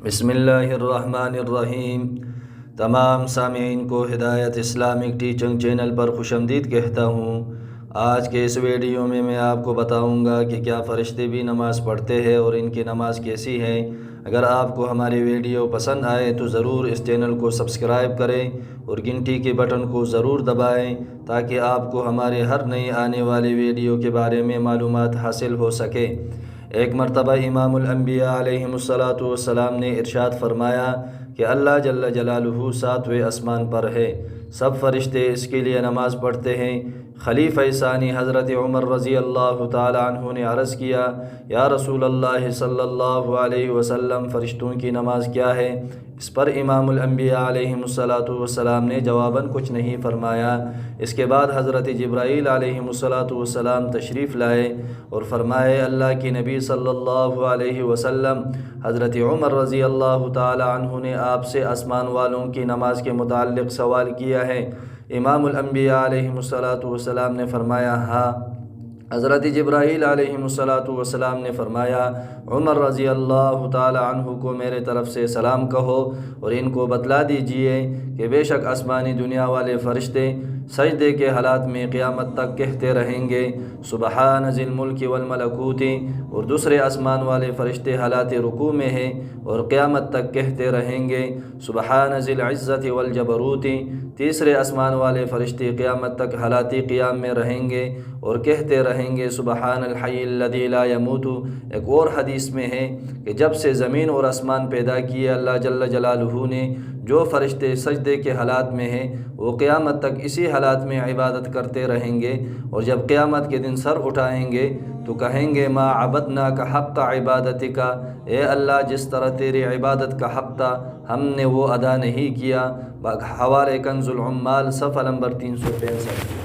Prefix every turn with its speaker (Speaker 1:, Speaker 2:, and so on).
Speaker 1: بسم اللہ الرحمن الرحیم۔ تمام سامعین کو ہدایت اسلامک ٹیچنگ چینل پر خوش آمدید کہتا ہوں۔ آج کے اس ویڈیو میں آپ کو بتاؤں گا کہ کیا فرشتے بھی نماز پڑھتے ہیں اور ان کی نماز کیسی ہے۔ اگر آپ کو ہماری ویڈیو پسند آئے تو ضرور اس چینل کو سبسکرائب کریں اور گھنٹی کے بٹن کو ضرور دبائیں تاکہ آپ کو ہمارے ہر نئی آنے والی ویڈیو کے بارے میں معلومات حاصل ہو سکے۔ ایک مرتبہ امام الانبیاء علیہ السلام نے ارشاد فرمایا کہ اللہ جل جلالہ ساتویں آسمان پر ہے، سب فرشتے اس کے لیے نماز پڑھتے ہیں۔ خلیفہ ثانی حضرت عمر رضی اللہ تعالی عنہ نے عرض کیا، یا رسول اللہ صلی اللہ علیہ وسلم، فرشتوں کی نماز کیا ہے؟ اس پر امام الانبیاء علیہ السلام نے جواباً کچھ نہیں فرمایا۔ اس کے بعد حضرت جبرائیل علیہ السلام تشریف لائے اور فرمائے، اللہ کی نبی صلی اللہ علیہ وسلم، حضرت عمر رضی اللہ تعالی عنہ نے آپ سے آسمان والوں کی نماز کے متعلق سوال کیا ہے۔ امام الانبیاء علیہ السلام نے فرمایا، ہاں۔ حضرت جبرائیل علیہ السلام نے فرمایا، عمر رضی اللہ تعالی عنہ کو میرے طرف سے سلام کہو اور ان کو بتلا دیجئے کہ بے شک آسمانی دنیا والے فرشتے سجدے کے حالات میں قیامت تک کہتے رہیں گے، سبحان ذی الملک والملکوت، اور دوسرے آسمان والے فرشتے حالات رکوع میں ہیں اور قیامت تک کہتے رہیں گے، سبحان ذی العزت والجبروت، تیسرے آسمان والے فرشتے قیامت تک حالات قیام میں رہیں گے اور کہتے رہیں گے، سبحان الحی الذی لا یموت۔ ایک اور حدیث میں ہے کہ جب سے زمین اور آسمان پیدا کیے اللہ جل جلالہ نے، جو فرشتے سجدے کے حالات میں ہیں وہ قیامت تک اسی حالات میں عبادت کرتے رہیں گے، اور جب قیامت کے دن سر اٹھائیں گے تو کہیں گے، ما عبدناک حق عبادتک، اے اللہ جس طرح تیری عبادت کا حق تھا ہم نے وہ ادا نہیں کیا۔ حوالے کنز العمال صفحہ نمبر 365۔